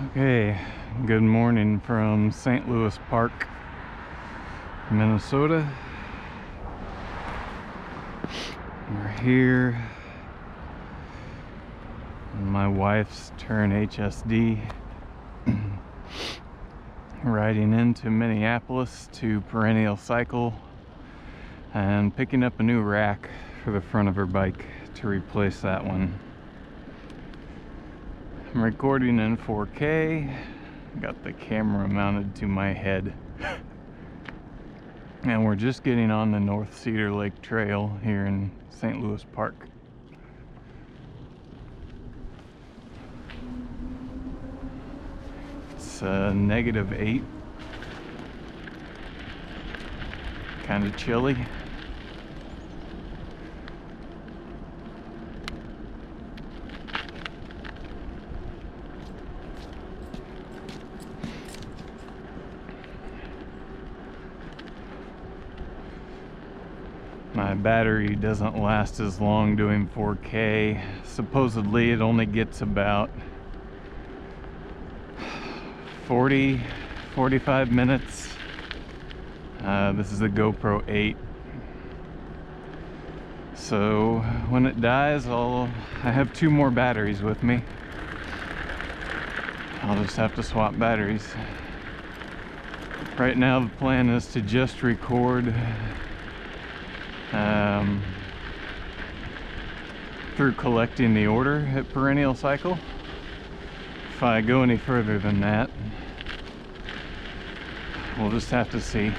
Okay, good morning from St. Louis Park, Minnesota. We're here on my wife's Tern HSD, riding into Minneapolis to Perennial Cycle and picking up a new rack for the front of her bike to replace that one. I'm recording in 4K, got the camera mounted to my head, and we're just getting on the North Cedar Lake Trail here in St. Louis Park. It's -8, kind of chilly. My battery doesn't last as long doing 4K. Supposedly it only gets about 45 minutes. This is the GoPro 8. So when it dies, I have 2 more batteries with me. I'll just have to swap batteries. Right now the plan is to just record through collecting the order at Perennial Cycle. If I go any further than that, we'll just have to see.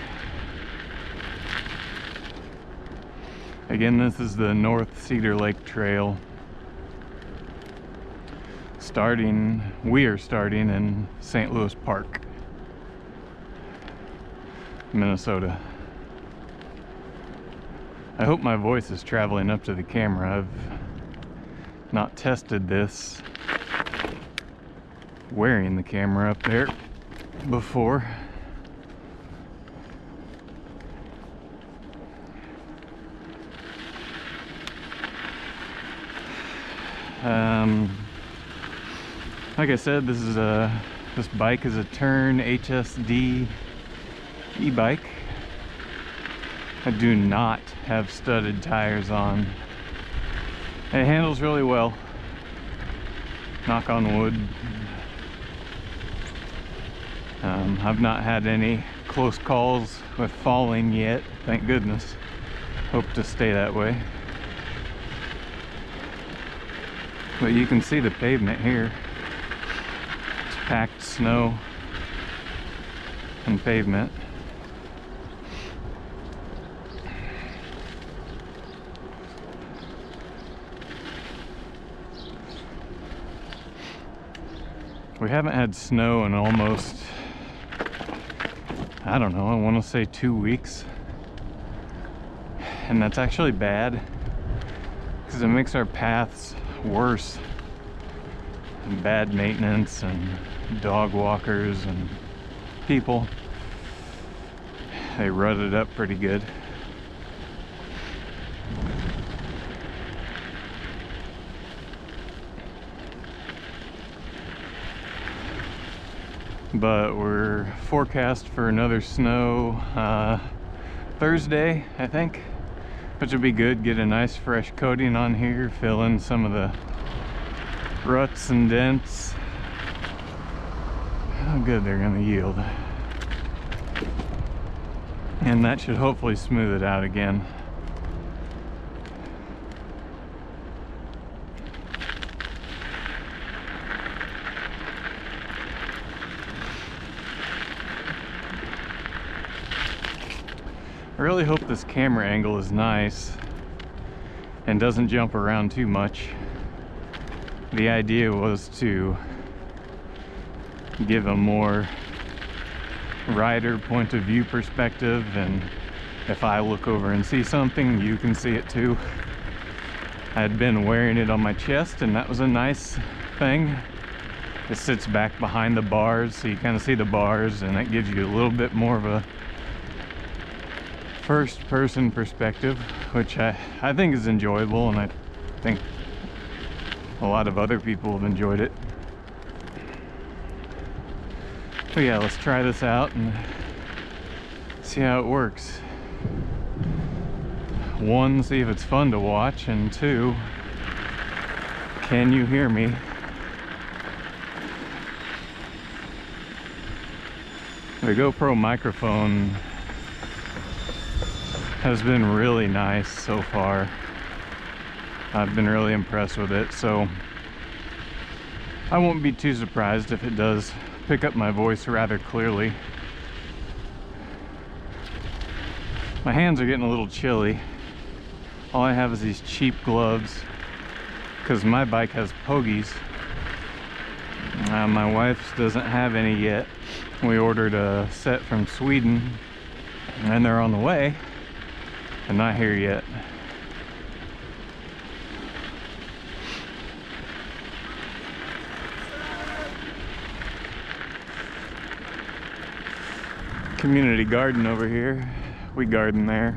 Again, this is the North Cedar Lake Trail. We are starting in St. Louis Park, Minnesota. I hope my voice is traveling up to the camera. I've not tested this wearing the camera up there before. Like I said, this bike is a Tern HSD e-bike. I do not have studded tires on. It handles really well, knock on wood. I've not had any close calls with falling yet, thank goodness. Hope to stay that way. But you can see the pavement here. It's packed snow and pavement. We haven't had snow in almost, I don't know, I want to say 2 weeks. And that's actually bad, because it makes our paths worse. And bad maintenance and dog walkers and people. They rut it up pretty good. But we're forecast for another snow Thursday, I think, which would be good. Get a nice fresh coating on here, fill in some of the ruts and dents. How good they're gonna yield. And that should hopefully smooth it out again. I really hope this camera angle is nice and doesn't jump around too much. The idea was to give a more rider point of view perspective, and if I look over and see something, you can see it too. I had been wearing it on my chest, and that was a nice thing. It sits back behind the bars, so you kind of see the bars, and it gives you a little bit more of a first-person perspective, which I think is enjoyable, and I think a lot of other people have enjoyed it. But yeah, let's try this out and see how it works. One, see if it's fun to watch, and two, can you hear me? The GoPro microphone has been really nice so far. I've been really impressed with it, so I won't be too surprised if it does pick up my voice rather clearly. My hands are getting a little chilly. All I have is these cheap gloves because my bike has pogies. My wife's doesn't have any yet. We ordered a set from Sweden and they're on the way and not here yet. Community garden over here. We garden there.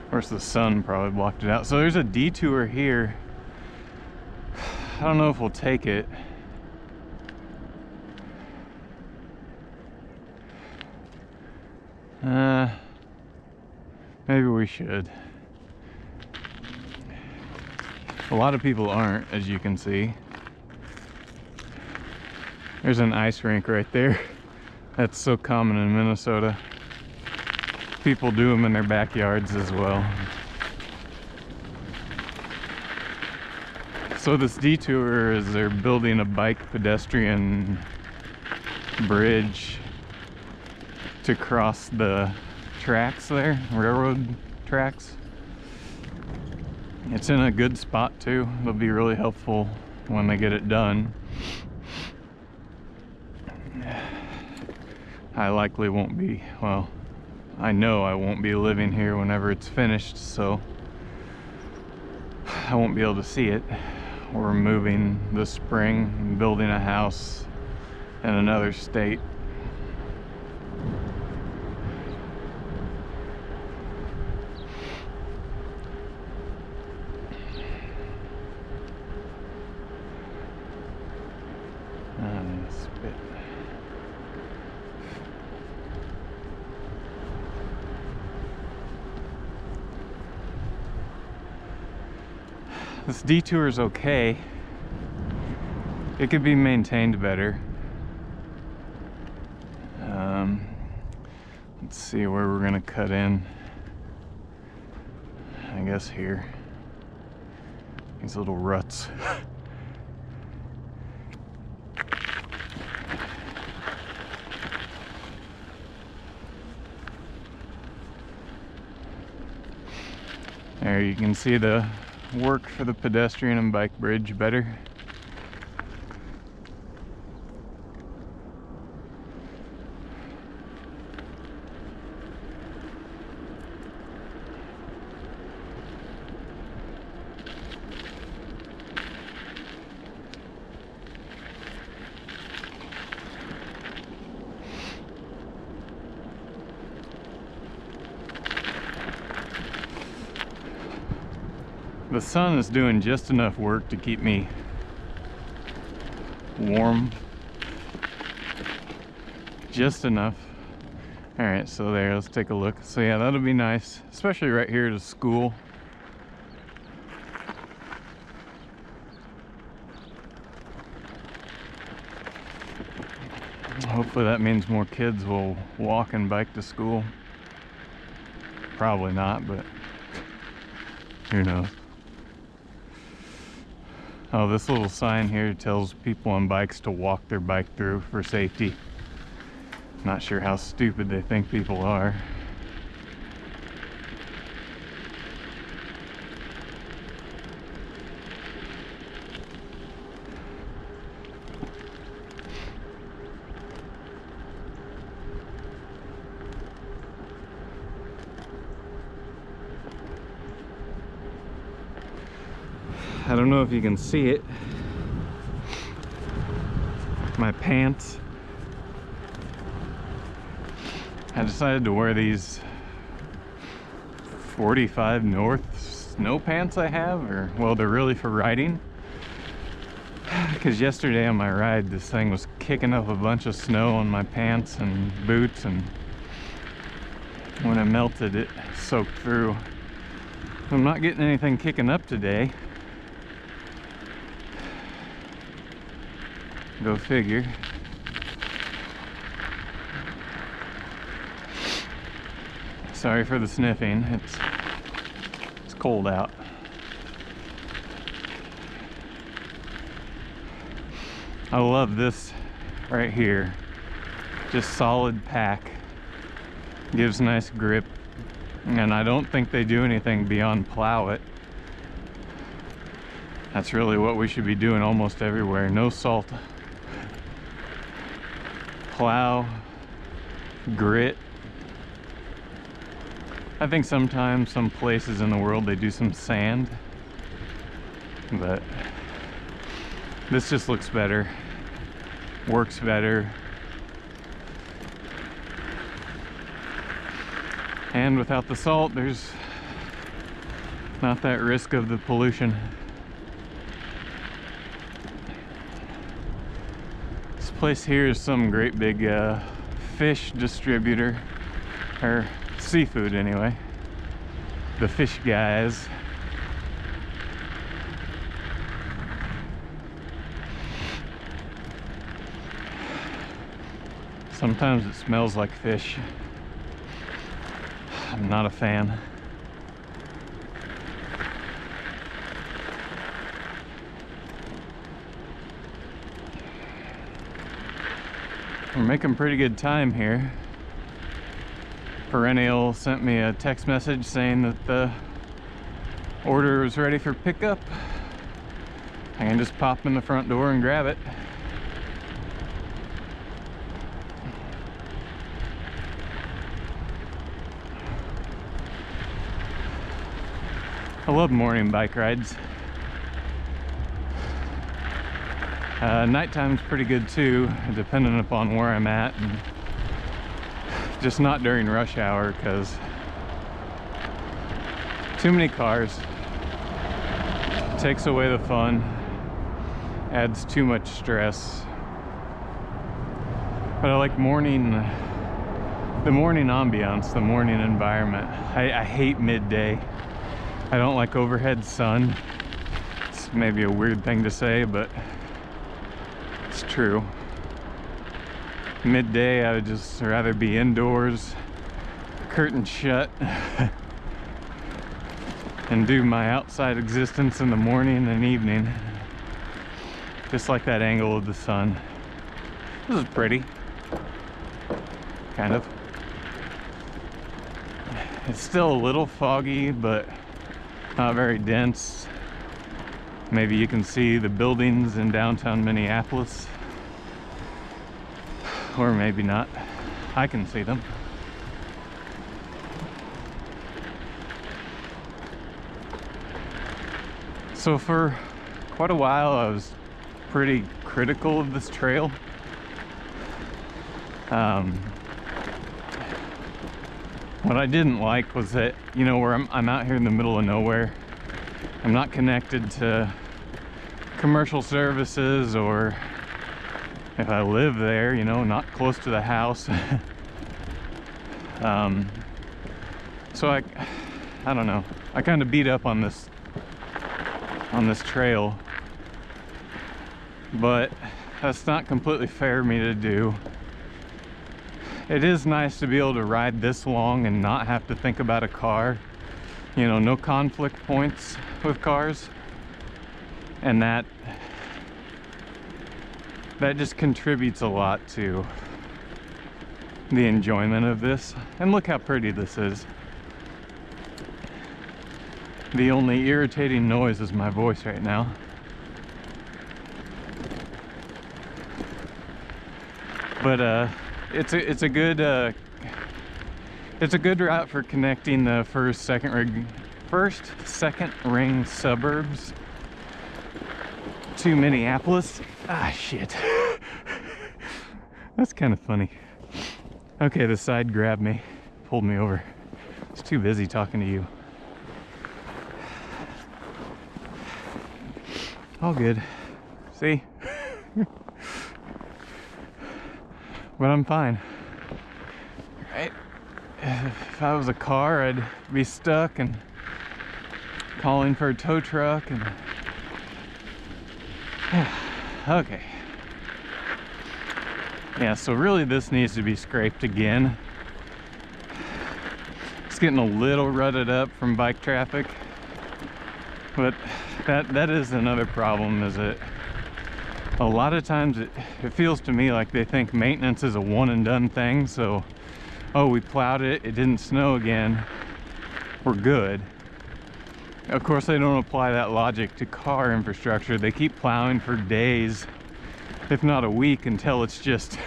Of course the sun probably blocked it out. So there's a detour here. I don't know if we'll take it. Maybe we should. A lot of people aren't, as you can see. There's an ice rink right there. That's so common in Minnesota. People do them in their backyards as well. So this detour is they're building a bike pedestrian bridge to cross the tracks there, railroad tracks. It's in a good spot too. It'll be really helpful when they get it done. I likely won't be, well, I know I won't be living here whenever it's finished, so I won't be able to see it. We're moving this spring and building a house in another state. Spit. This detour is okay. It could be maintained better. Let's see where we're gonna cut in. I guess here. These little ruts. There you can see the work for the pedestrian and bike bridge better. The sun is doing just enough work to keep me warm. Just enough. Alright, so there, let's take a look. So yeah, that'll be nice, especially right here to school. Hopefully that means more kids will walk and bike to school. Probably not, but who knows. Oh, this little sign here tells people on bikes to walk their bike through for safety. Not sure how stupid they think people are. I don't know if you can see it. My pants. I decided to wear these 45 North snow pants I have, or well, they're really for riding. Because yesterday on my ride, this thing was kicking up a bunch of snow on my pants and boots, and when it melted, it soaked through. I'm not getting anything kicking up today. Go figure. Sorry for the sniffing. It's cold out. I love this right here. Just solid pack. Gives nice grip. And I don't think they do anything beyond plow it. That's really what we should be doing almost everywhere. No salt. Plow, grit. I think sometimes some places in the world they do some sand, but this just looks better, works better, and without the salt there's not that risk of the pollution. This place here is some great big fish distributor, or seafood anyway. The fish guys. Sometimes it smells like fish. I'm not a fan. We're making pretty good time here. Perennial sent me a text message saying that the order was ready for pickup. I can just pop in the front door and grab it. I love morning bike rides. Nighttime's pretty good too, depending upon where I'm at, and just not during rush hour because too many cars. Takes away the fun, adds too much stress. But I like the morning ambiance, the morning environment. I hate midday. I don't like overhead sun. It's maybe a weird thing to say, but it's true. Midday, I would just rather be indoors, curtains shut, and do my outside existence in the morning and evening. Just like that angle of the sun. This is pretty. Kind of. It's still a little foggy, but not very dense. Maybe you can see the buildings in downtown Minneapolis. Or maybe not. I can see them. So for quite a while I was pretty critical of this trail. What I didn't like was that, you know, where I'm out here in the middle of nowhere. I'm not connected to commercial services, or if I live there, you know, not close to the house. So I don't know. I kind of beat up on this trail, but that's not completely fair of me to do. It is nice to be able to ride this long and not have to think about a car. You know, no conflict points with cars. And that just contributes a lot to the enjoyment of this. And look how pretty this is. The only irritating noise is my voice right now. But it's a good route for connecting the first, second ring suburbs to Minneapolis. Ah, shit. That's kind of funny. Okay, the side grabbed me, pulled me over. I was too busy talking to you. All good. See See? But I'm fine. Right? If I was a car, I'd be stuck and calling for a tow truck and... Okay. Yeah, so really this needs to be scraped again. It's getting a little rutted up from bike traffic. But that is another problem, is that a lot of times it feels to me like they think maintenance is a one and done thing. So, oh, we plowed it, it didn't snow again, we're good. Of course, they don't apply that logic to car infrastructure. They keep plowing for days, if not a week, until it's just,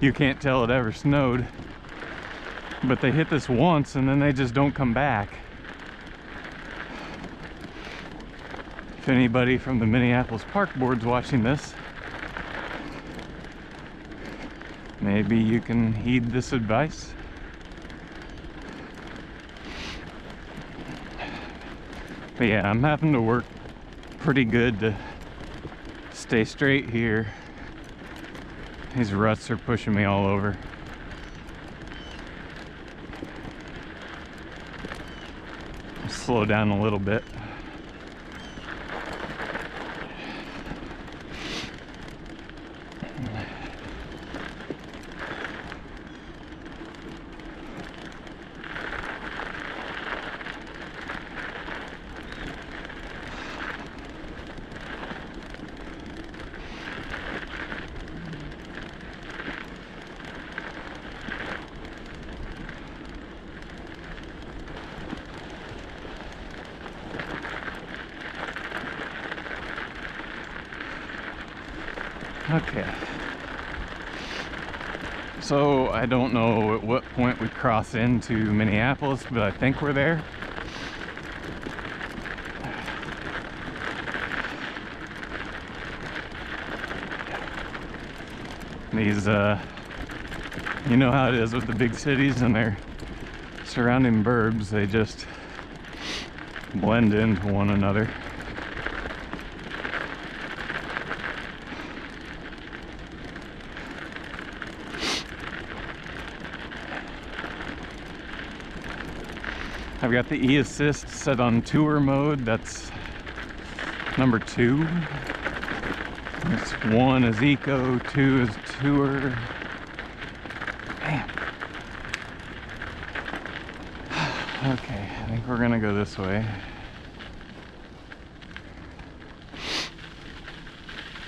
you can't tell it ever snowed. But they hit this once and then they just don't come back. If anybody from the Minneapolis Park Board's watching this, maybe you can heed this advice. But yeah, I'm having to work pretty good to stay straight here. These ruts are pushing me all over. I'll slow down a little bit. Okay, so I don't know at what point we cross into Minneapolis, but I think we're there. These, you know how it is with the big cities and their surrounding burbs, they just blend into one another. I've got the e-assist set on tour mode. That's number 2. It's 1 is eco, 2 is tour. Man. Okay, I think we're gonna go this way.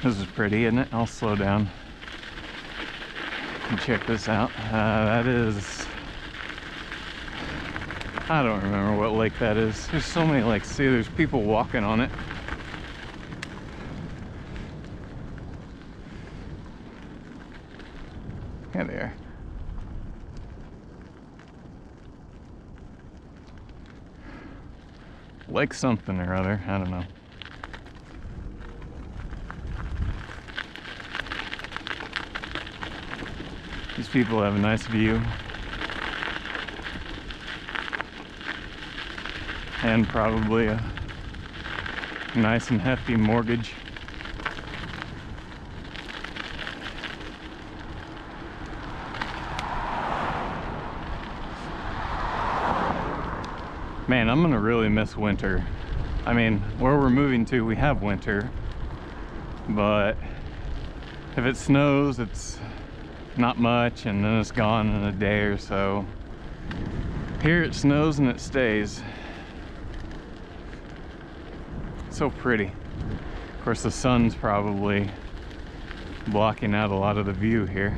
This is pretty, isn't it? I'll slow down and check this out. That is... I don't remember what lake that is. There's so many lakes. See, there's people walking on it. Yeah, they are. Lake something or other. I don't know. These people have a nice view. And probably a nice and hefty mortgage. Man, I'm gonna really miss winter. I mean, where we're moving to, we have winter, but if it snows, it's not much, and then it's gone in a day or so. Here it snows and it stays. So pretty. Of course, the sun's probably blocking out a lot of the view here.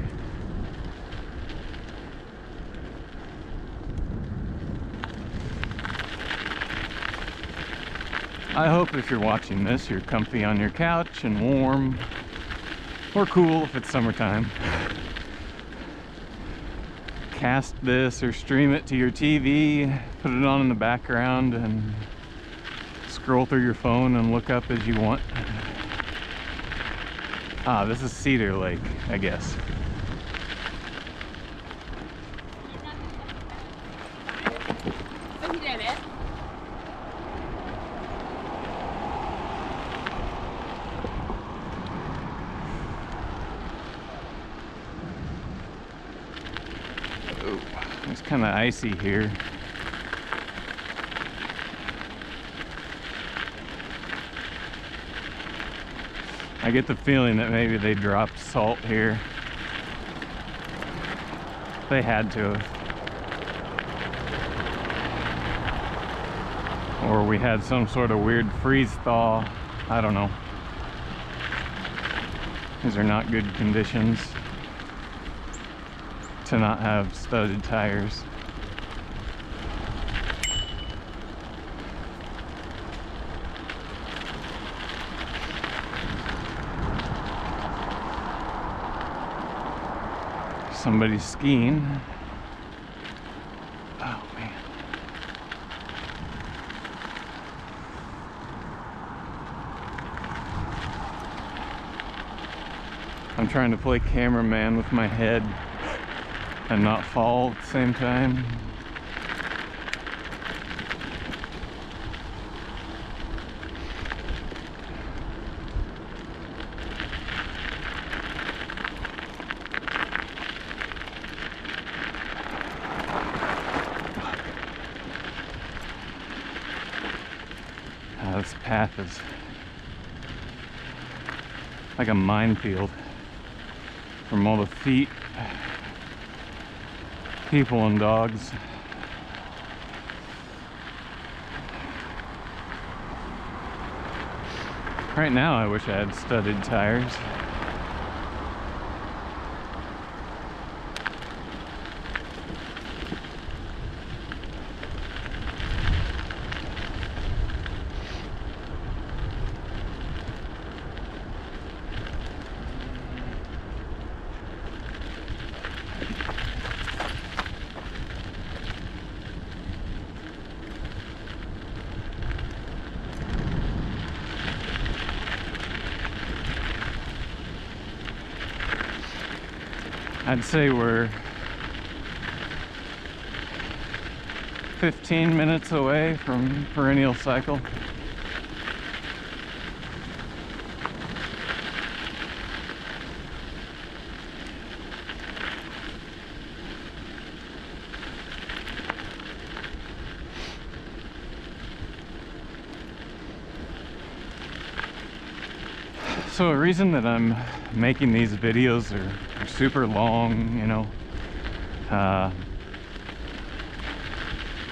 I hope if you're watching this, you're comfy on your couch and warm, or cool if it's summertime. Cast this or stream it to your TV, put it on in the background, and scroll through your phone and look up as you want. Ah, this is Cedar Lake, I guess. So he did it. kind of icy here. I get the feeling that maybe they dropped salt here. They had to have. Or we had some sort of weird freeze thaw. I don't know. These are not good conditions to not have studded tires. Somebody's skiing. Oh man. I'm trying to play cameraman with my head and not fall at the same time. This path is like a minefield from all the feet, people and dogs. Right now I wish I had studded tires. I'd say we're 15 minutes away from Perennial Cycle. So a reason that I'm making these videos are super long, you know.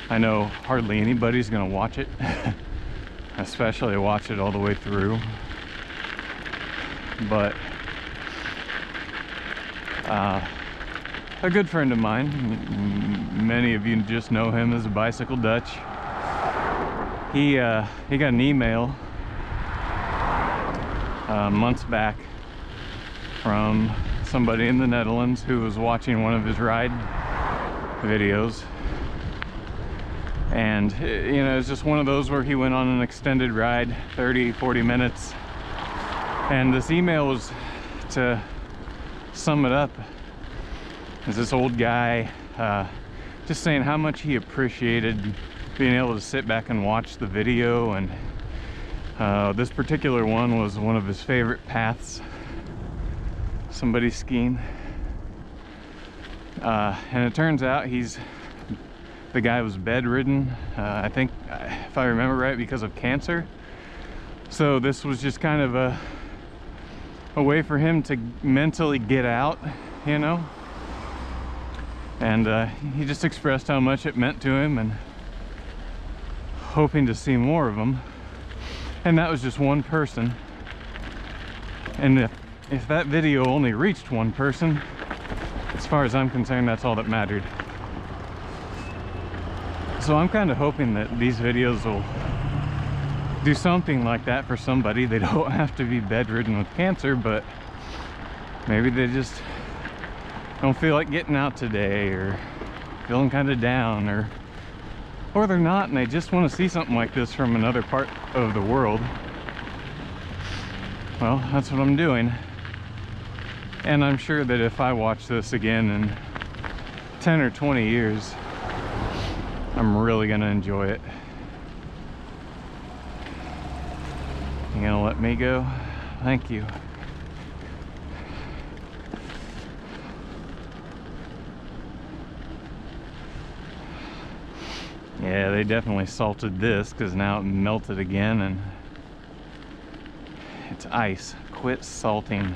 I know hardly anybody's gonna watch it, especially watch it all the way through. But a good friend of mine, many of you just know him as Bicycle Dutch. He got an email months back from somebody in the Netherlands who was watching one of his ride videos, and you know, it's just one of those where he went on an extended ride, 30-40 minutes, and this email was, to sum it up, is this old guy just saying how much he appreciated being able to sit back and watch the video. And this particular one was one of his favorite paths. Somebody skiing. And it turns out the guy was bedridden, I think, if I remember right, because of cancer. So this was just kind of a way for him to mentally get out, you know? And he just expressed how much it meant to him and hoping to see more of them. And that was just one person. And if that video only reached one person, as far as I'm concerned, that's all that mattered. So I'm kind of hoping that these videos will do something like that for somebody. They don't have to be bedridden with cancer, but maybe they just don't feel like getting out today, or feeling kind of down, or they're not, and they just want to see something like this from another part of the world. Well, that's what I'm doing. And I'm sure that if I watch this again in 10 or 20 years, I'm really gonna enjoy it. You gonna let me go? Thank you. Yeah, they definitely salted this because now it melted again and it's ice. Quit salting.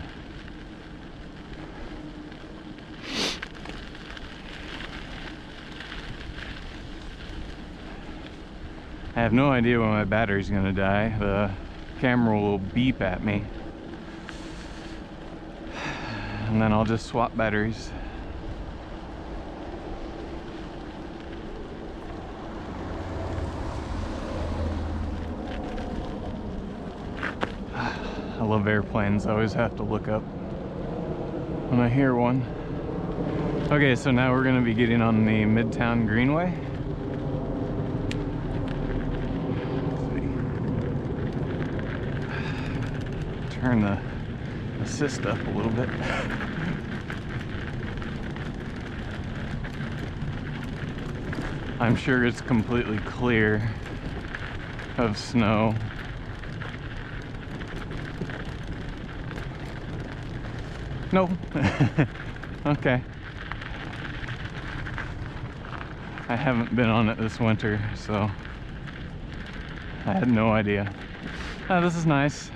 I have no idea when my battery's gonna die. The camera will beep at me. And then I'll just swap batteries. I love airplanes. I always have to look up when I hear one. Okay, so now we're gonna be getting on the Midtown Greenway. Turn the assist up a little bit. I'm sure it's completely clear of snow. Nope. Okay. I haven't been on it this winter, so I had no idea. This is nice.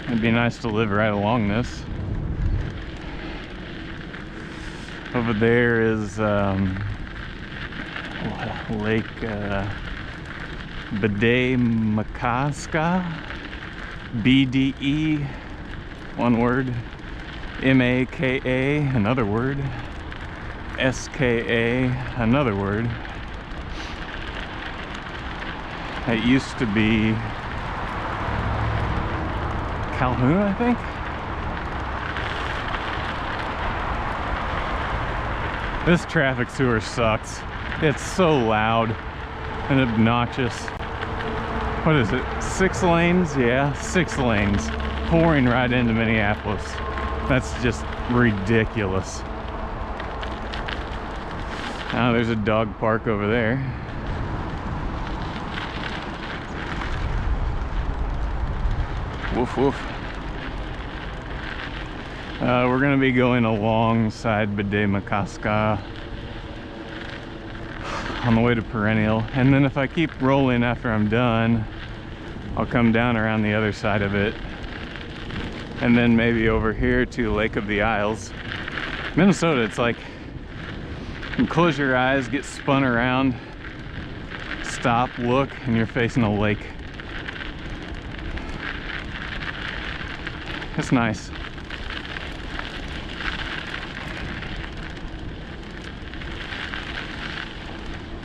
It'd be nice to live right along this. Over there is Lake Bede-Makaska, BDE, one word, MAKA, another word, SKA, another word. It used to be Calhoun, I think. This traffic sewer sucks. It's so loud and obnoxious. What is it? 6 lanes? Yeah, 6 lanes. Pouring right into Minneapolis. That's just ridiculous. Now there's a dog park over there. Woof woof. We're gonna be going alongside Bede-Makaska on the way to Perennial, and then if I keep rolling after I'm done, I'll come down around the other side of it, and then maybe over here to Lake of the Isles. Minnesota, it's like you close your eyes, get spun around, stop, look, and you're facing a lake. It's nice.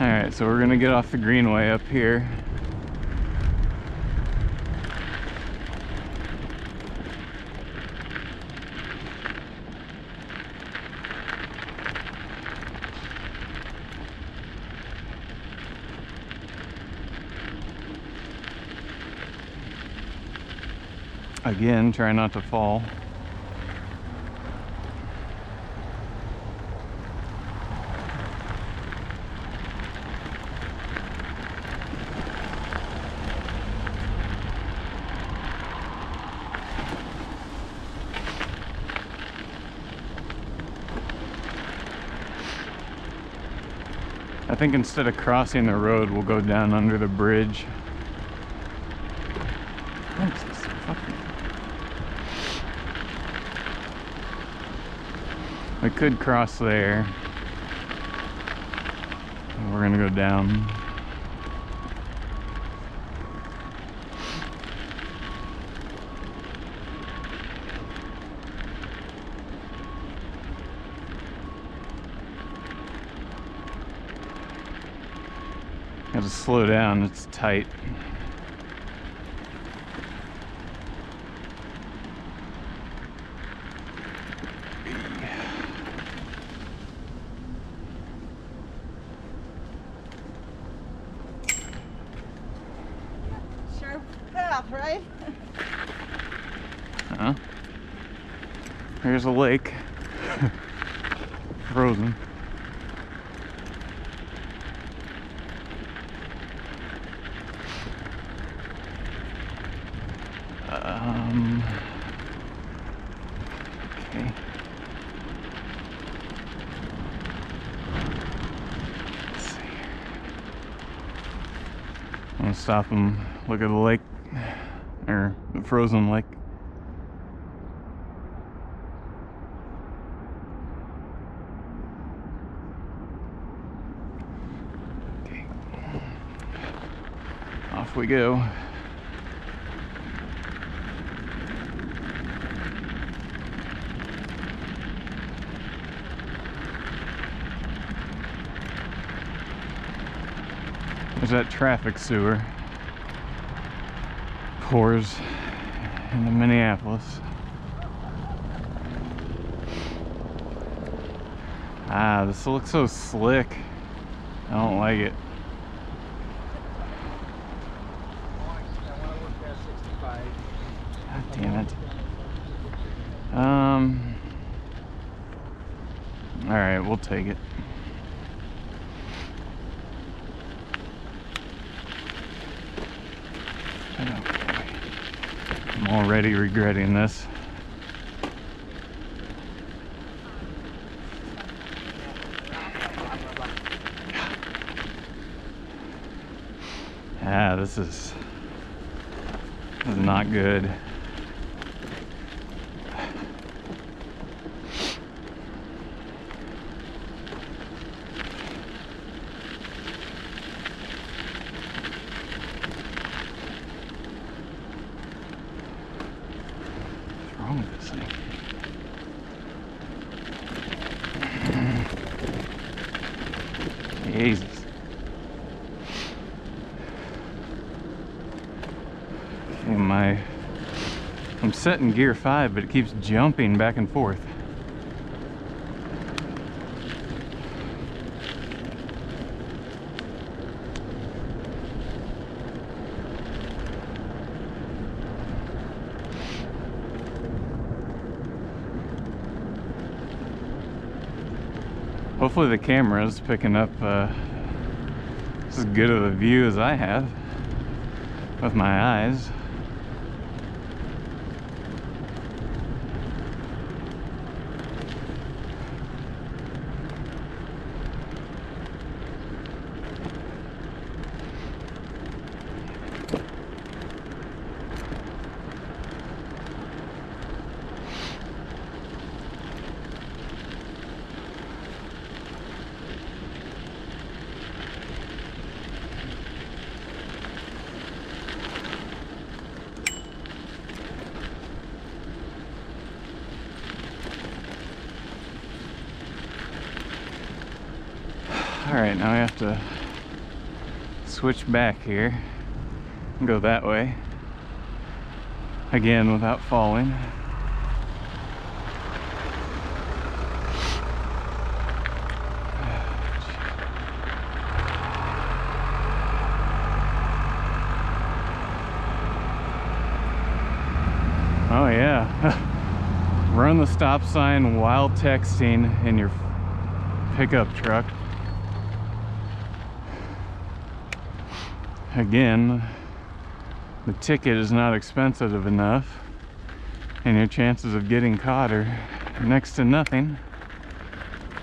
Alright, so we're gonna get off the Greenway up here. Again, try not to fall. I think instead of crossing the road, we'll go down under the bridge. What is this fucking... We could cross there. We're gonna go down. Have to slow down, it's tight. Sure path, right? Huh? Here's a lake. Frozen. Okay. Let's see. I'm gonna stop and look at the lake, or the frozen lake. Okay. Off we go. There's that traffic sewer. Pours into Minneapolis. Ah, this looks so slick. I don't like it. God damn it. Alright, we'll take it. I'm already regretting this. Ah, this is not good. What's wrong with this thing? Jesus. Okay, I'm set in gear 5, but it keeps jumping back and forth. Hopefully the camera is picking up as good of a view as I have with my eyes. Alright, now I have to switch back here and go that way again without falling. Oh yeah, run the stop sign while texting in your pickup truck. Again, the ticket is not expensive enough, and your chances of getting caught are next to nothing.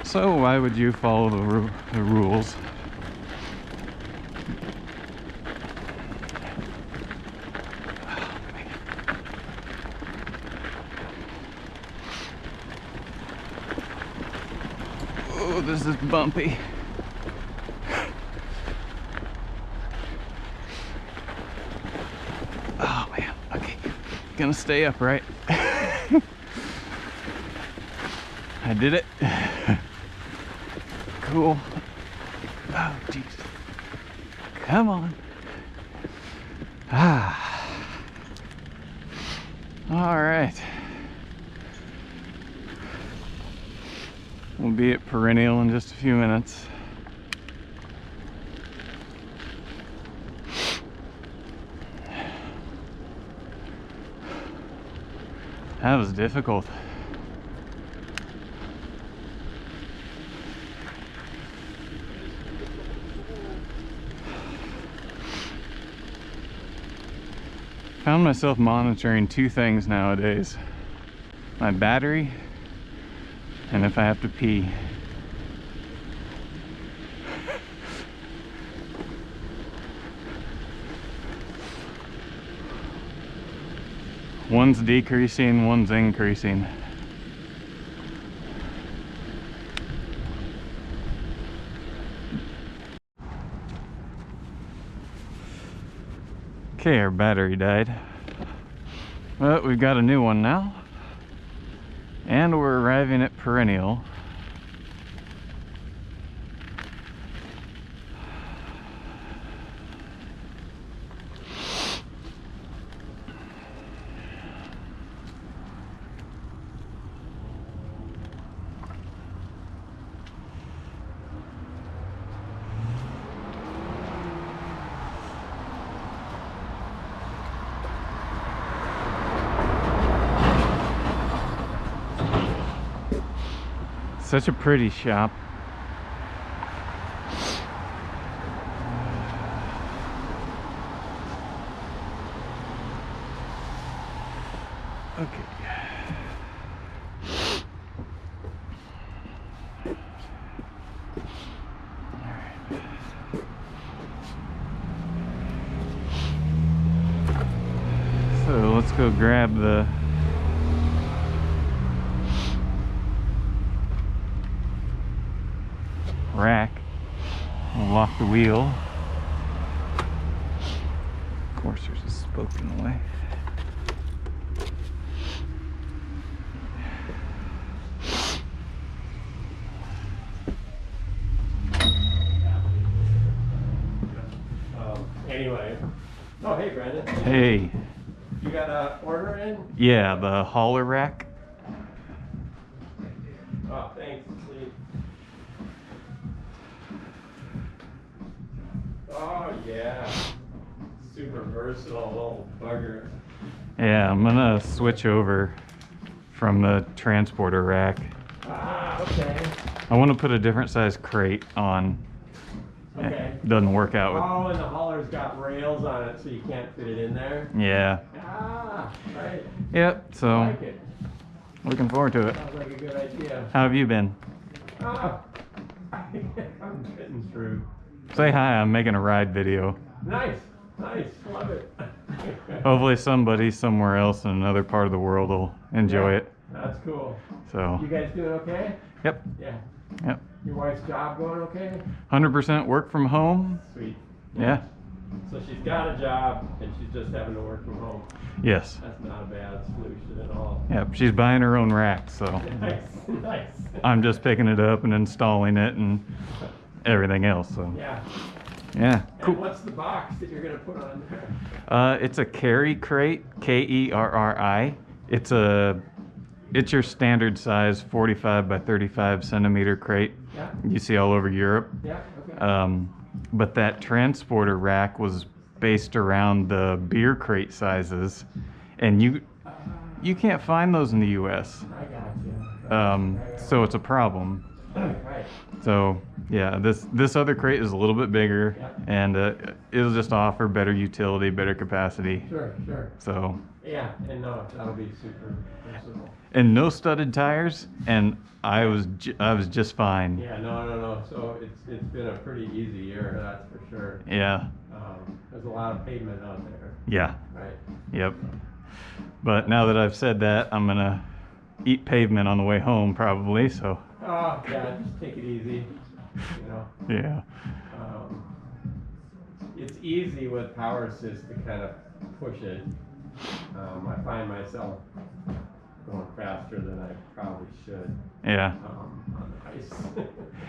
So why would you follow the rules? Oh, this is bumpy. Oh man, okay. Gonna stay upright. I did it. Cool. Oh, jeez. Come on. Ah. All right. We'll be at Perennial in just a few minutes. That was difficult. Found myself monitoring two things nowadays: my battery and if I have to pee. One's decreasing, one's increasing. Okay, our battery died. But we've got a new one now. And we're arriving at Perennial. Such a pretty shop. Okay. So let's go grab the rack and lock the wheel. Of course, there's a spoke in the way. Anyway. Oh, hey, Brandon. Hey. You got an order in? Yeah, the hauler rack. Oh, thanks. Sweet. Oh, yeah. Super versatile little bugger. Yeah, I'm gonna switch over from the transporter rack. Ah, okay. I want to put a different size crate on. Okay. It doesn't work out with. Oh, and the hauler's got rails on it, so you can't fit it in there? Yeah. Ah, right. Yep, so I like it. looking forward to it. Sounds like a good idea. How have you been? Ah, I'm getting through. Say hi, I'm making a ride video. Nice, nice, love it. Hopefully somebody somewhere else in another part of the world will enjoy Yeah, it. That's cool. So, You guys doing okay? yep, Yeah. yep. Your wife's job going okay? 100% work from home. Sweet. Yeah. So she's got a job and she's just having to work from home. Yes. That's not a bad solution at all. Yep, she's buying her own rack, so Nice, nice. I'm just picking it up and installing it and everything else. So, Yeah. yeah, And cool. what's the box that you're gonna put on there? It's a carry crate, Kerri. It's your standard size 45 by 35 centimeter crate Yeah. you see all over Europe. Yeah. Okay. But that transporter rack was based around the beer crate sizes, and you can't find those in the U.S. I got you. So it's a problem. Right. So yeah, this other crate is a little bit bigger, and it'll just offer better utility, better capacity. Sure. Sure. So, Yeah. And no, that'll be super versatile. and no studded tires, and I was just fine. Yeah. No. So it's been a pretty easy year, that's for sure. Yeah. There's a lot of pavement out there. Yeah. Right. Yep. But now that I've said that, I'm gonna eat pavement on the way home probably. So. Oh, yeah, just take it easy, you know. Yeah. It's easy with power assist to kind of push it. I find myself going faster than I probably should Yeah. on the ice.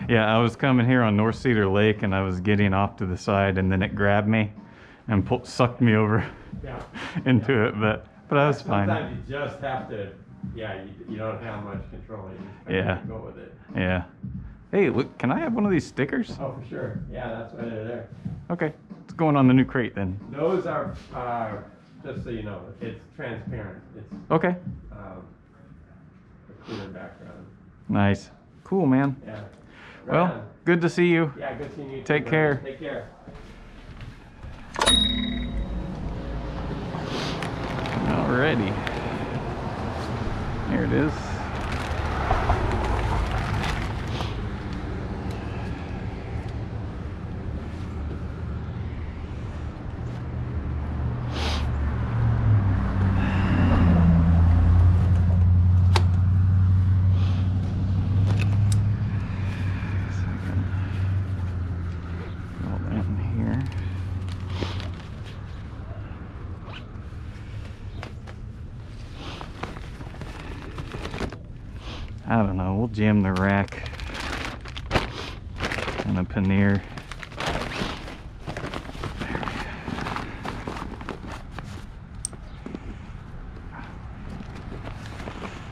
Yeah, I was coming here on North Cedar Lake and I was getting off to the side and then it grabbed me and sucked me over Yeah. into it, but I was fine. Sometimes you just have to, you don't have much control. You just kind Yeah. of go with it. Yeah. Hey, look, can I have one of these stickers? Oh, for sure. Yeah, that's why they're there. Okay, it's going on the new crate then. Those are, just so you know, it's transparent. It's Okay. Nice. Cool, man. Yeah. Right Well, on. good to see you. Yeah, good seeing you too, Take brother. care. Take care. Alrighty. There it is. I don't know, we'll jam the rack and a pannier.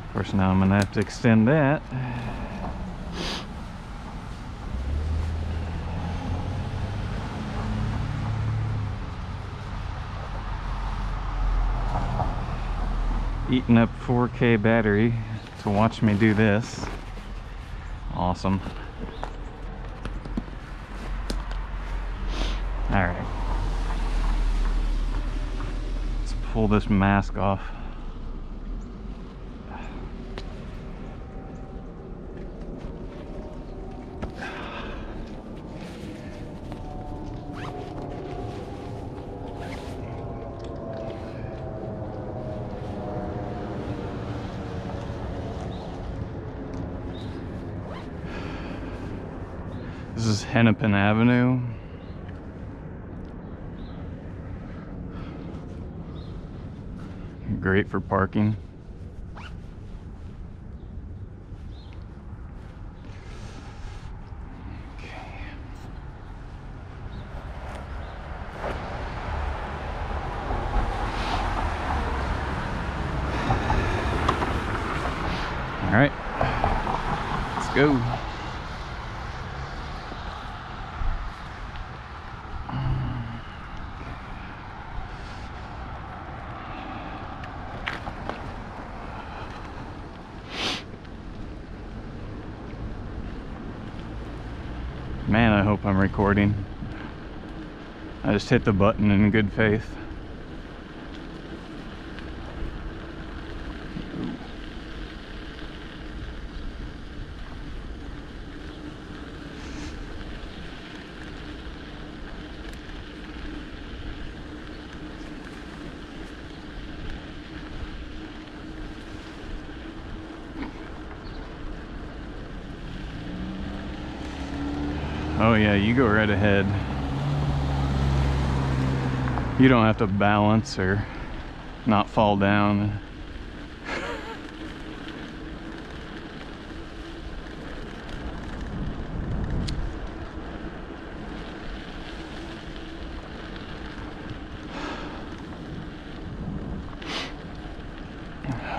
Of course, now I'm gonna have to extend that. Eating up 4K battery to watch me do this. Awesome. All right. Let's pull this mask off. This is Hennepin Avenue. Great for parking. Okay. All right, let's go. Man, I hope I'm recording. I just hit the button in good faith. Oh yeah, you go right ahead. You don't have to balance or not fall down.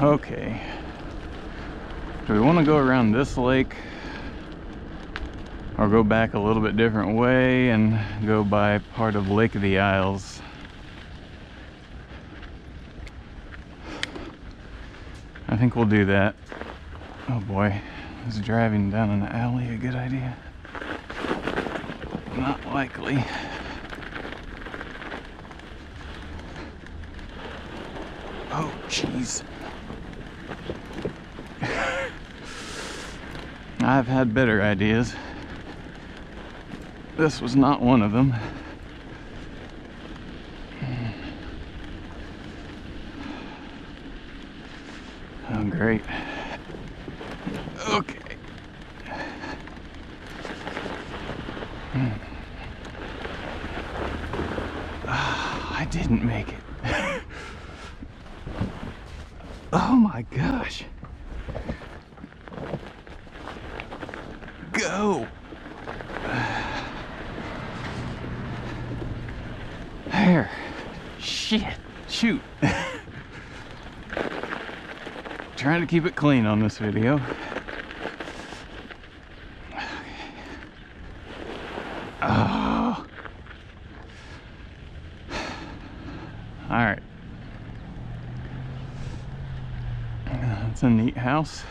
Okay. Do we want to go around this lake? Or go back a little bit different way and go by part of Lake of the Isles? I think we'll do that. Oh boy, is driving down an alley a good idea? Not likely. Oh jeez. I've had better ideas. This was not one of them. Oh, great. Okay. I didn't make it. Oh my gosh. Go. There. Shit. Shoot. Trying to keep it clean on this video. Oh. All right. It's a neat house.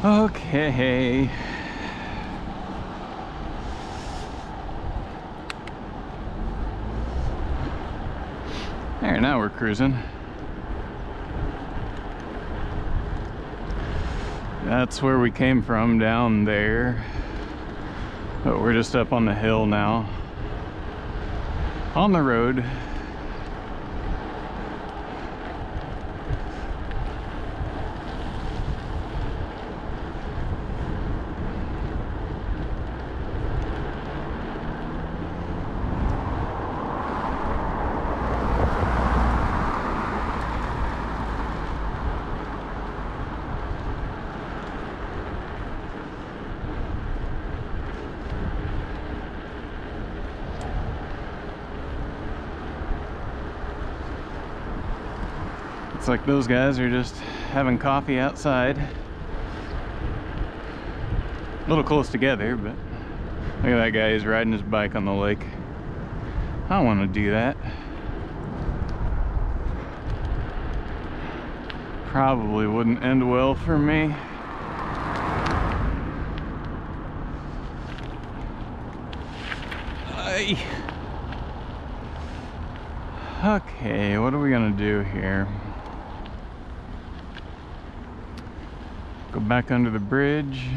Okay. There, now we're cruising. That's where we came from, down there. But we're just up on the hill now. On the road. It's like those guys are just having coffee outside. A little close together, but look at that guy, he's riding his bike on the lake. I don't want to do that. Probably wouldn't end well for me. Aye. Okay, what are we gonna do here? Go back under the bridge.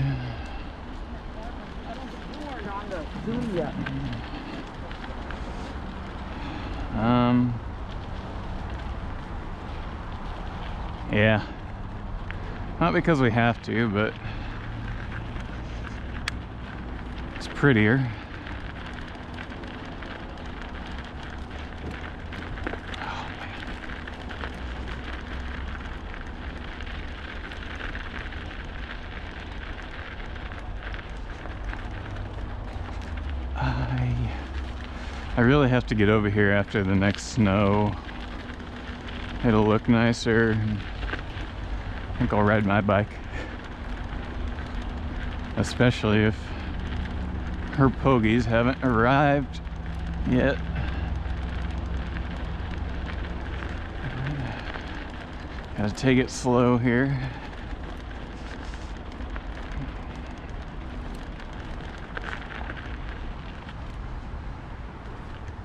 Yeah. Not because we have to, but it's prettier. I really have to get over here after the next snow. It'll look nicer. I think I'll ride my bike. Especially if her pogies haven't arrived yet. Gotta take it slow here.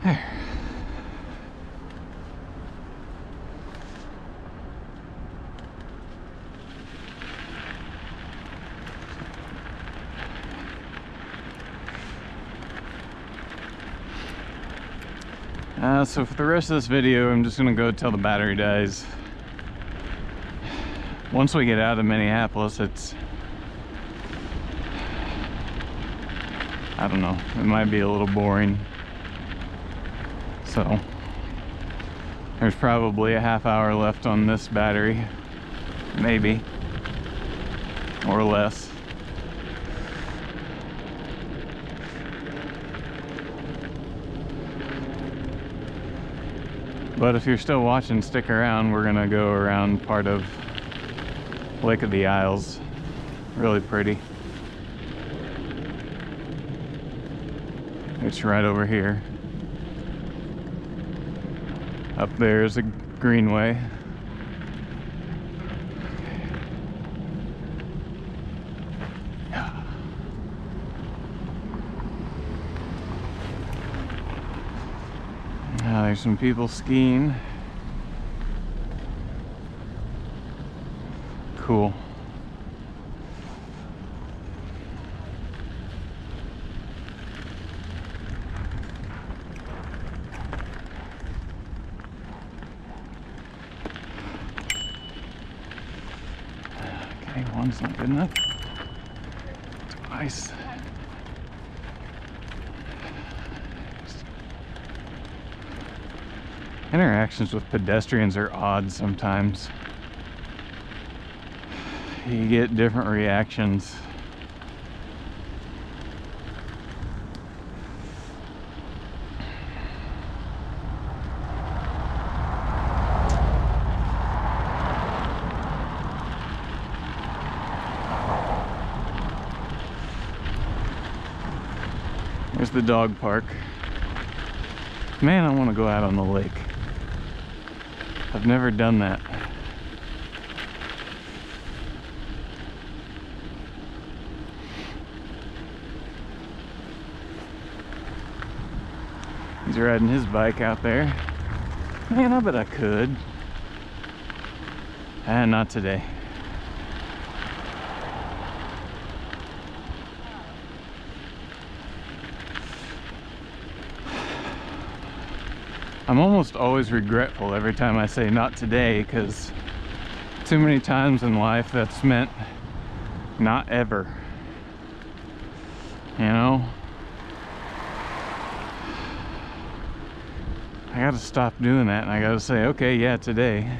There. So for the rest of this video, I'm just gonna go till the battery dies. Once we get out of Minneapolis, it's, I don't know, it might be a little boring. So there's probably a half hour left on this battery, maybe, or less. But if you're still watching, stick around. We're gonna go around part of Lake of the Isles. Really pretty. It's right over here. Up there is a greenway. There's some people skiing. Cool. Okay, one's not good enough. Twice. Interactions with pedestrians are odd sometimes. You get different reactions. There's the dog park. Man, I want to go out on the lake. I've never done that. He's riding his bike out there. Man, I bet I could. Not today. I'm almost always regretful every time I say not today, because too many times in life that's meant not ever. You know? I gotta stop doing that and I gotta say, okay, yeah, today.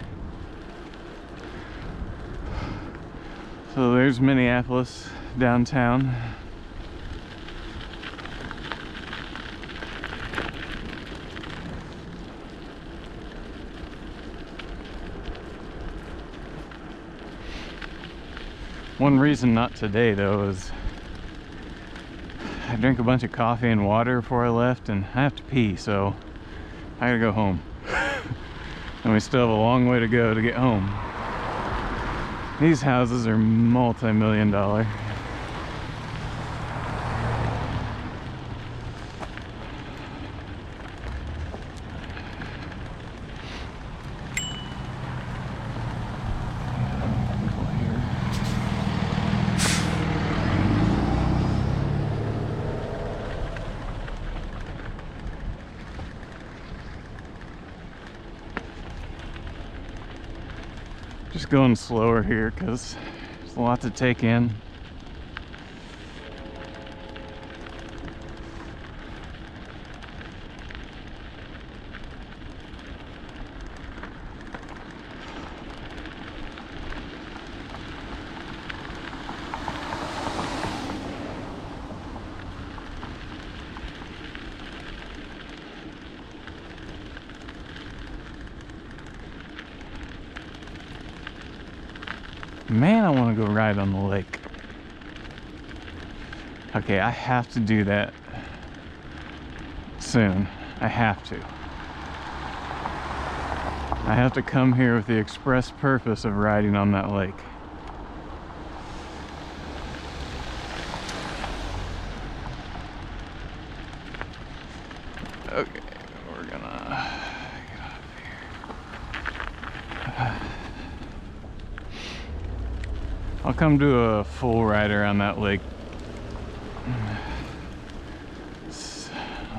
So there's Minneapolis downtown. One reason not today though is I drank a bunch of coffee and water before I left and I have to pee, so I gotta go home. And we still have a long way to go to get home. These houses are multi-million-dollar. Just going slower here because there's a lot to take in. Man, I want to go ride on the lake. Okay, I have to do that soon. I have to. I have to come here with the express purpose of riding on that lake. Okay, we're gonna get off here. I'll come do a full ride around that lake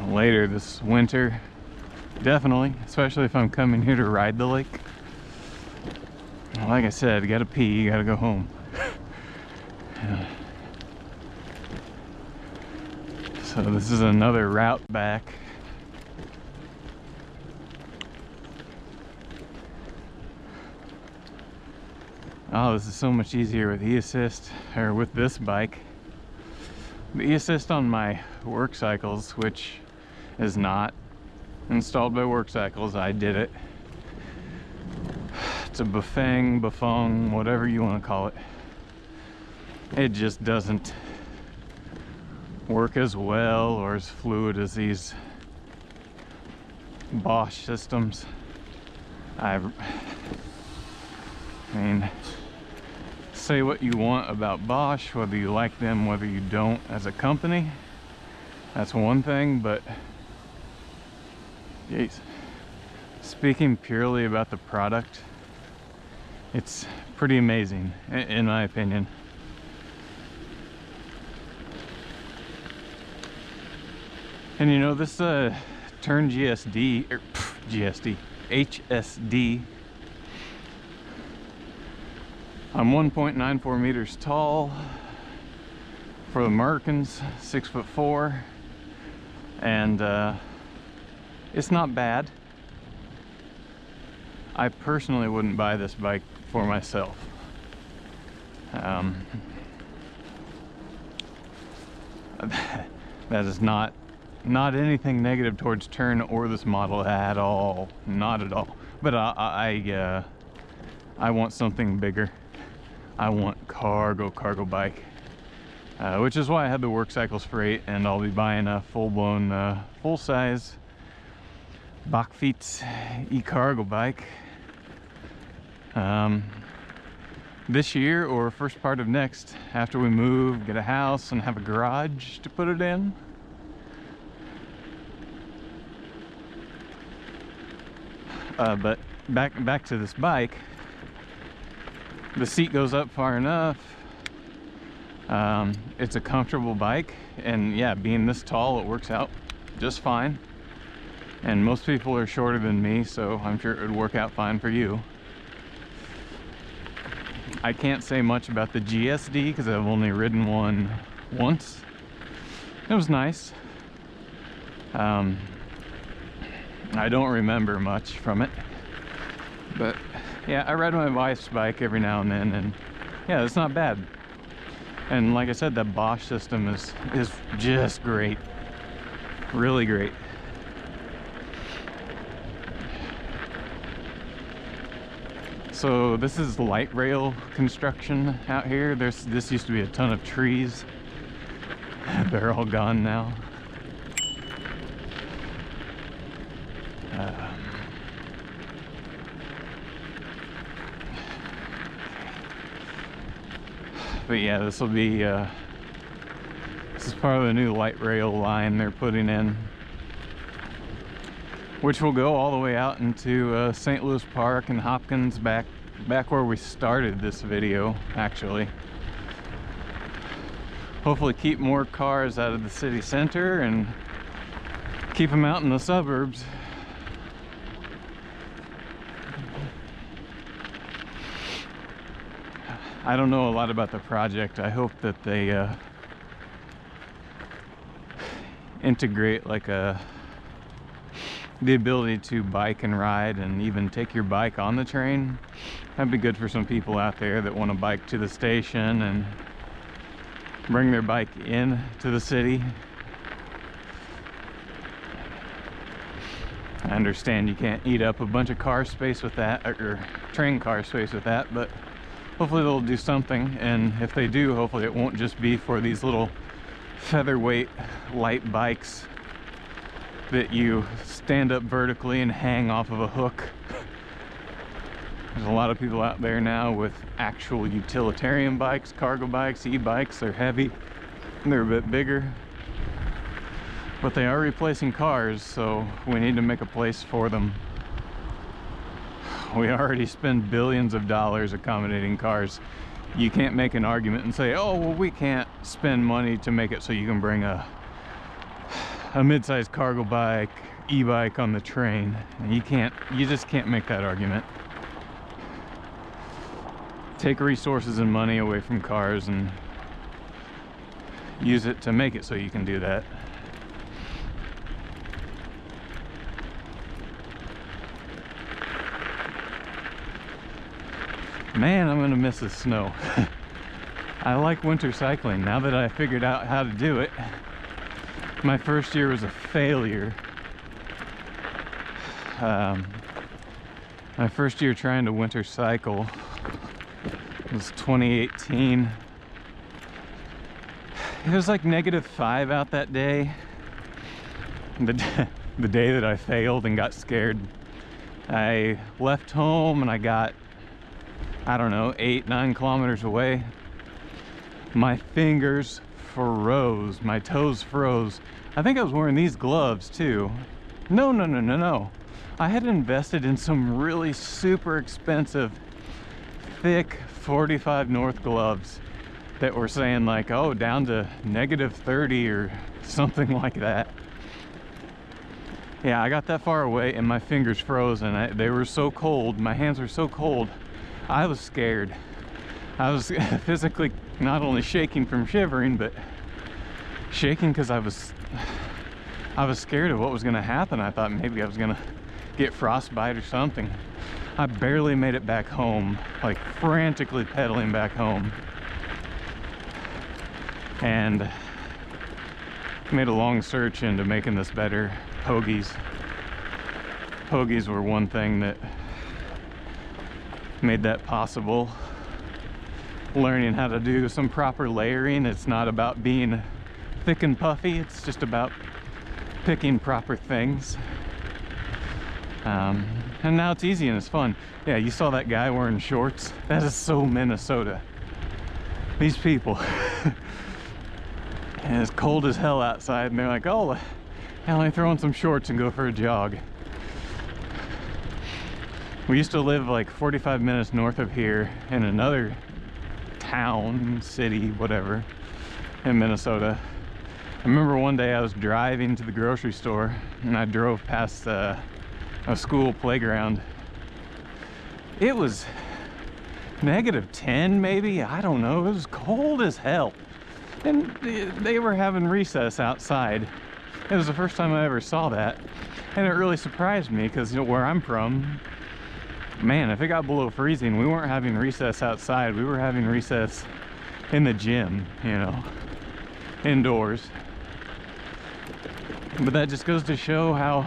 later this winter. Definitely, especially if I'm coming here to ride the lake. Like I said, gotta pee, gotta go home. So this is another route back. Oh, this is so much easier with e-assist, or with this bike. The e-assist on my work cycles, which is not installed by work cycles, I did it. It's a bafang, whatever you want to call it. It just doesn't work as well or as fluid as these Bosch systems. I mean, say what you want about Bosch, whether you like them, whether you don't as a company. That's one thing, but geez, speaking purely about the product, it's pretty amazing, in my opinion. And you know, this Tern HSD, I'm 1.94 meters tall. For the Americans, 6'4", and it's not bad. I personally wouldn't buy this bike for myself. That is not anything negative towards Tern or this model at all, not at all. But I want something bigger. I want cargo bike, which is why I had the Work Cycles Freight, and I'll be buying a full-blown, full-size Bachfiets e-cargo bike this year or first part of next, after we move, get a house, and have a garage to put it in. But back to this bike. The seat goes up far enough. It's a comfortable bike, and yeah, being this tall, it works out just fine. And most people are shorter than me, so I'm sure it would work out fine for you. I can't say much about the GSD because I've only ridden one once. It was nice. I don't remember much from it, but yeah, I ride my wife's bike every now and then, and yeah, it's not bad. And like I said, that Bosch system is just great, really great. So this is light rail construction out here. This used to be a ton of trees. They're all gone now. But yeah, this will be this is part of the new light rail line they're putting in, which will go all the way out into St. Louis Park and Hopkins, back where we started this video, actually. Hopefully keep more cars out of the city center and keep them out in the suburbs. I don't know a lot about the project. I hope that they integrate like the ability to bike and ride and even take your bike on the train. That'd be good for some people out there that want to bike to the station and bring their bike in to the city. I understand you can't eat up a bunch of car space with that, or train car space with that, but hopefully they'll do something. And if they do, hopefully it won't just be for these little featherweight light bikes that you stand up vertically and hang off of a hook. There's a lot of people out there now with actual utilitarian bikes, cargo bikes, e-bikes. They're heavy and they're a bit bigger, but they are replacing cars, so we need to make a place for them. We already spend billions of dollars accommodating cars. You can't make an argument and say, oh, well, we can't spend money to make it so you can bring a mid-sized cargo bike, e-bike on the train. And you just can't make that argument. Take resources and money away from cars and use it to make it so you can do that. Man, I'm gonna miss the snow. I like winter cycling now that I figured out how to do it. My first year was a failure. My first year trying to winter cycle was 2018. It was like -5 out that day. The day that I failed and got scared. I left home and I got, I don't know, 8-9 kilometers away. My fingers froze, my toes froze. I think I was wearing these gloves too. No. I had invested in some really super expensive, thick 45 North gloves that were saying like, oh, down to -30 or something like that. Yeah, I got that far away and my fingers froze, and they were so cold, my hands were so cold, I was scared. I was physically not only shaking from shivering, but shaking because I was scared of what was going to happen. I thought maybe I was going to get frostbite or something. I barely made it back home, like frantically pedaling back home. And made a long search into making this better. Pogies were one thing that made that possible. Learning how to do some proper layering. It's not about being thick and puffy, it's just about picking proper things. And now it's easy and it's fun. Yeah, you saw that guy wearing shorts? That is so Minnesota. These people. And it's cold as hell outside and they're like, oh, hell, I throw on some shorts and go for a jog. We used to live like 45 minutes north of here in another town, city, whatever, in Minnesota. I remember one day I was driving to the grocery store and I drove past a school playground. It was -10 maybe, I don't know. It was cold as hell. And they were having recess outside. It was the first time I ever saw that. And it really surprised me because, you know, where I'm from, man, if it got below freezing, we weren't having recess outside. We were having recess in the gym, you know, indoors. But that just goes to show how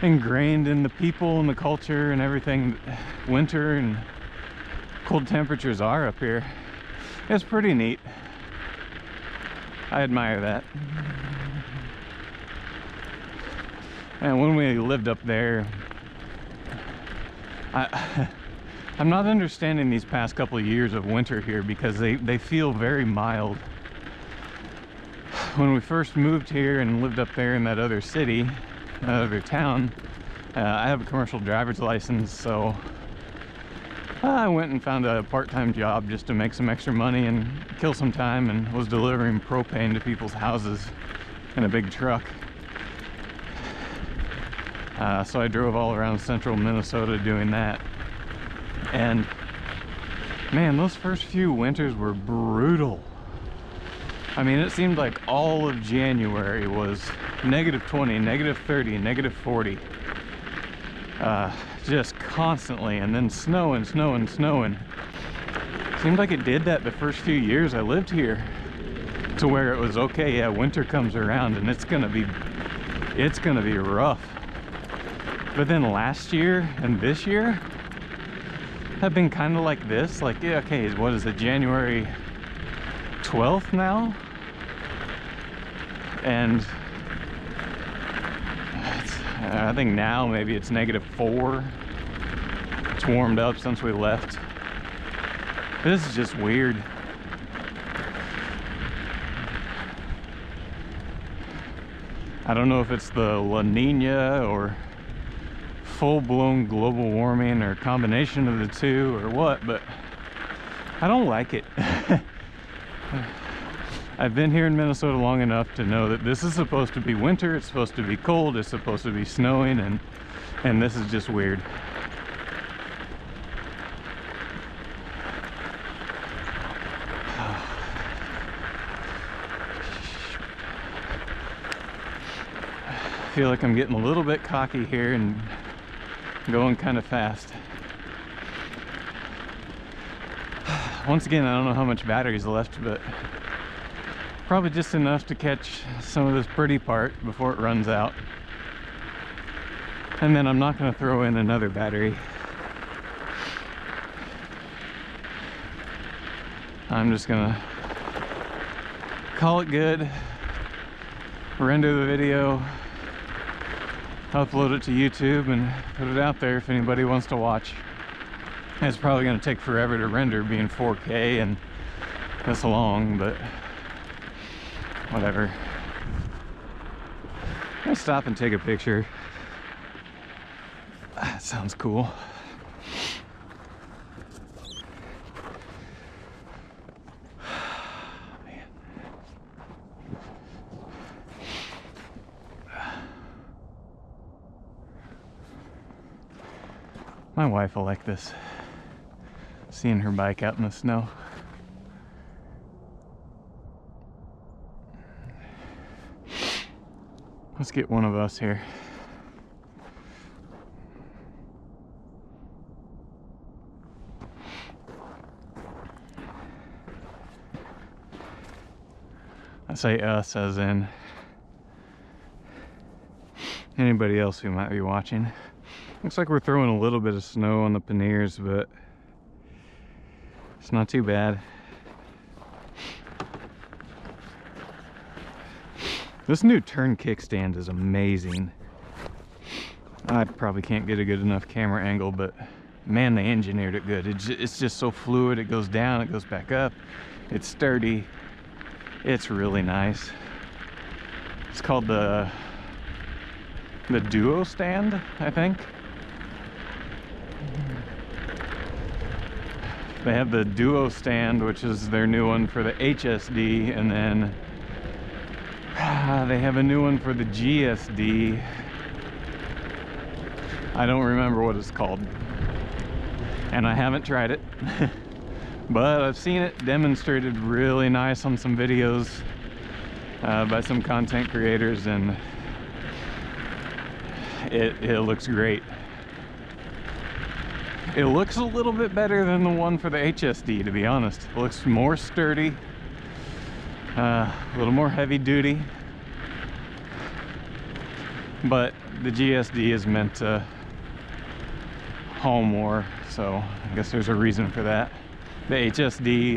ingrained in the people and the culture and everything winter and cold temperatures are up here. It's pretty neat. I admire that. And when we lived up there, I'm not understanding these past couple of years of winter here because they feel very mild. When we first moved here and lived up there in that other city, that other town, I have a commercial driver's license, so I went and found a part-time job just to make some extra money and kill some time, and was delivering propane to people's houses in a big truck. So I drove all around central Minnesota doing that. And man, those first few winters were brutal. I mean, it seemed like all of January was -20, -30, -40. Just constantly, and then snowing. Seemed like it did that the first few years I lived here, to where it was okay, yeah, winter comes around and it's gonna be rough. But then last year and this year have been kind of like this, like, yeah, okay, what is it, January 12th now? And I think now maybe it's -4. It's warmed up since we left. This is just weird. I don't know if it's the La Nina or full-blown global warming or a combination of the two or what, but I don't like it. I've been here in Minnesota long enough to know that this is supposed to be winter, it's supposed to be cold, it's supposed to be snowing, and this is just weird. I feel like I'm getting a little bit cocky here and going kind of fast. Once again, I don't know how much battery's left, but probably just enough to catch some of this pretty part before it runs out. And then I'm not going to throw in another battery. I'm just going to call it good, render the video, upload it to YouTube, and put it out there if anybody wants to watch. It's probably going to take forever to render, being 4K and this long, but whatever. Let's stop and take a picture. That sounds cool. Man. My wife will like this, seeing her bike out in the snow. Let's get one of us here. I say us as in anybody else who might be watching. Looks like we're throwing a little bit of snow on the panniers, but it's not too bad. This new Tern kickstand is amazing. I probably can't get a good enough camera angle, but man, they engineered it good. It's just so fluid. It goes down, it goes back up. It's sturdy. It's really nice. It's called the Duo stand, I think. They have the Duo stand, which is their new one for the HSD, and then they have a new one for the GSD. I don't remember what it's called, and I haven't tried it. But I've seen it demonstrated really nice on some videos by some content creators, and it looks great. It looks a little bit better than the one for the HSD, to be honest. It looks more sturdy, a little more heavy duty, but the GSD is meant to haul more, so I guess there's a reason for that. The HSD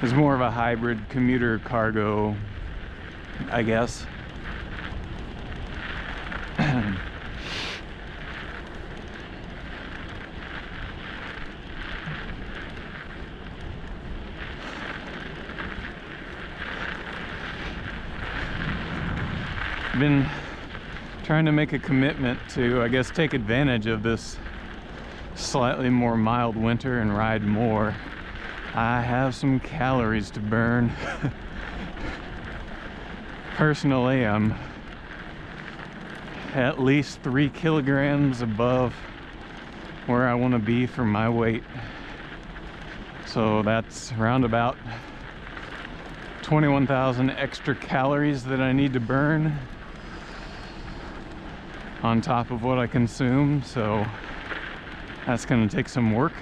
is more of a hybrid commuter cargo, I guess. Been trying to make a commitment to, I guess, take advantage of this slightly more mild winter and ride more. I have some calories to burn. Personally, I'm at least 3 kilograms above where I want to be for my weight. So that's around about 21,000 extra calories that I need to burn on top of what I consume, so that's going to take some work.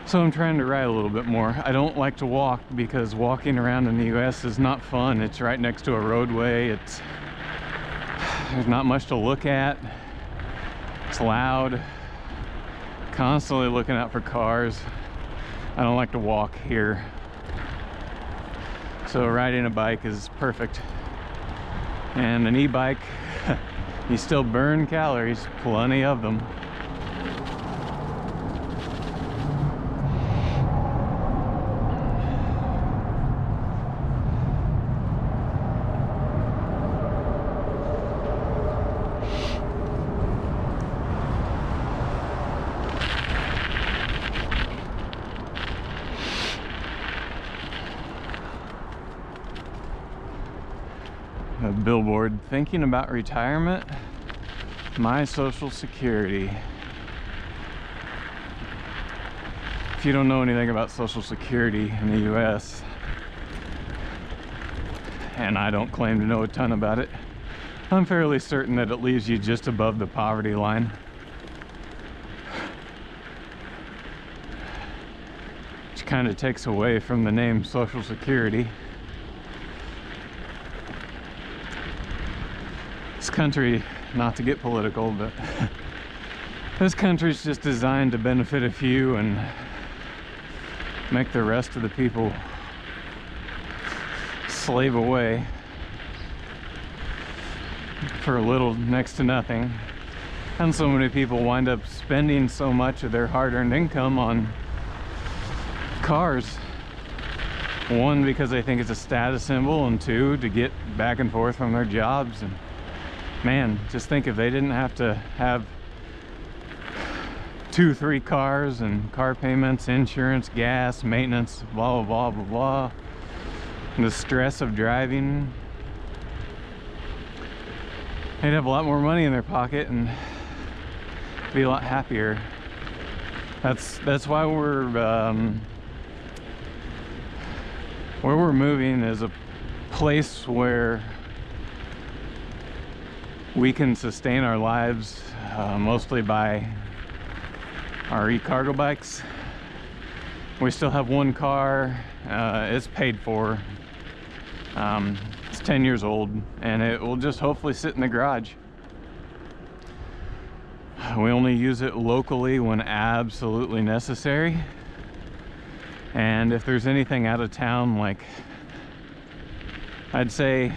So I'm trying to ride a little bit more. I don't like to walk because walking around in the US is not fun. It's right next to a roadway. There's not much to look at. It's loud. Constantly looking out for cars. I don't like to walk here. So riding a bike is perfect. And an e-bike, you still burn calories, plenty of them. A billboard, thinking about retirement, my Social Security. If you don't know anything about Social Security in the US, and I don't claim to know a ton about it, I'm fairly certain that it leaves you just above the poverty line. Which kind of takes away from the name Social Security. This country, not to get political, but this country's just designed to benefit a few and make the rest of the people slave away for little, next to nothing. And so many people wind up spending so much of their hard-earned income on cars. One, because they think it's a status symbol, and two, to get back and forth from their jobs. And man, just think if they didn't have to have 2-3 cars and car payments, insurance, gas, maintenance, blah, blah, blah, blah, blah. The stress of driving. They'd have a lot more money in their pocket and be a lot happier. That's why where we're moving is a place where we can sustain our lives mostly by our e-cargo bikes. We still have one car. It's paid for. It's 10 years old, and it will just hopefully sit in the garage. We only use it locally when absolutely necessary. And if there's anything out of town, like I'd say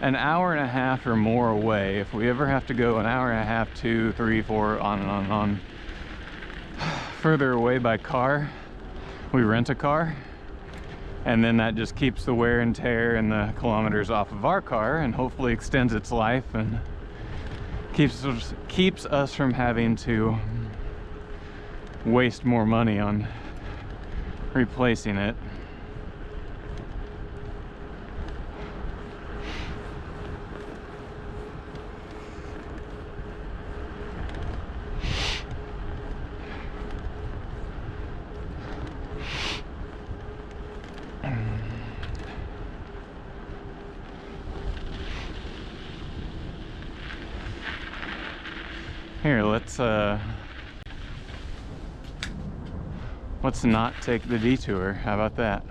an hour and a half or more away, if we ever have to go an hour and a half, 2, 3, 4, on and on and on, further away by car, we rent a car. And then that just keeps the wear and tear and the kilometers off of our car, and hopefully extends its life and keeps us from having to waste more money on replacing it. Here, let's not take the detour. How about that?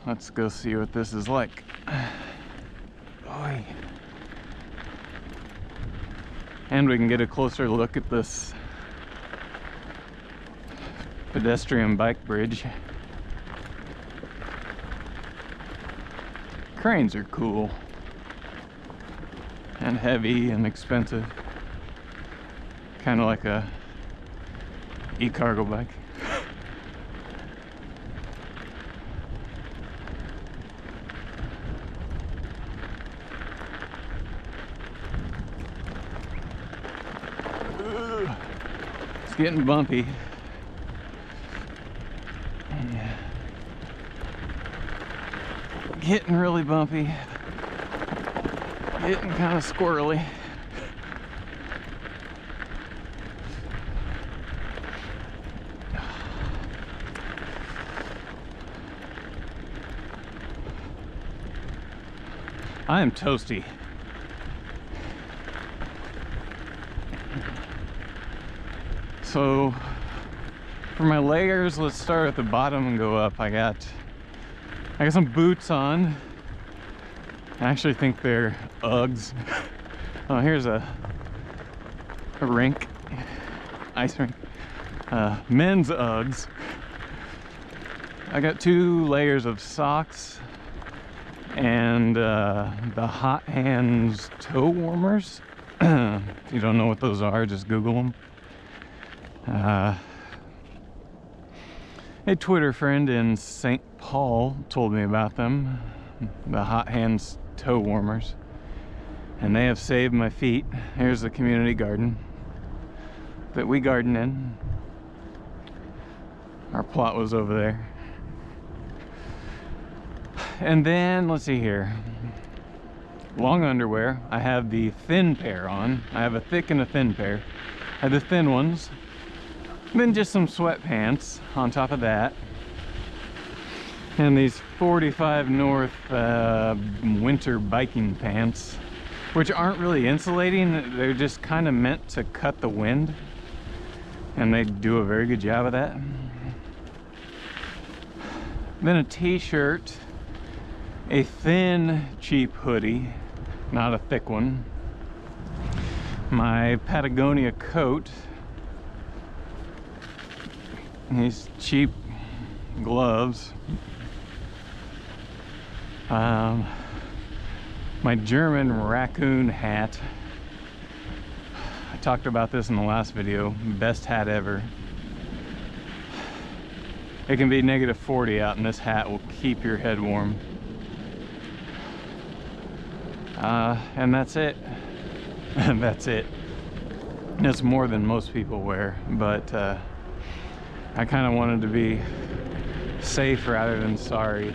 Let's go see what this is like. Oy. And we can get a closer look at this pedestrian bike bridge. Cranes are cool. And heavy and expensive. Kind of like a e-cargo bike. It's getting bumpy. Yeah. Getting really bumpy. Getting kind of squirrely. I am toasty. So for my layers, let's start at the bottom and go up. I got some boots on. I actually think they're Uggs. Oh, here's a rink, ice rink. Men's Uggs. I got 2 layers of socks and the Hot Hands toe warmers. If you don't know what those are, just Google them. A Twitter friend in St. Paul told me about them, the Hot Hands toe warmers, and they have saved my feet. Here's the community garden that we garden in. Our plot was over there. And then let's see here, long underwear. I have the thin pair on. I have a thick and a thin pair. I have the thin ones, then just some sweatpants on top of that, and these 45 North winter biking pants, which aren't really insulating. They're just kind of meant to cut the wind, and they do a very good job of that. Then a t-shirt, a thin cheap hoodie, not a thick one, my Patagonia coat, these cheap gloves, my German raccoon hat. I talked about this in the last video. Best hat ever. It can be -40 out and this hat will keep your head warm. And that's it. And that's it. It's more than most people wear, but I kind of wanted to be safe rather than sorry.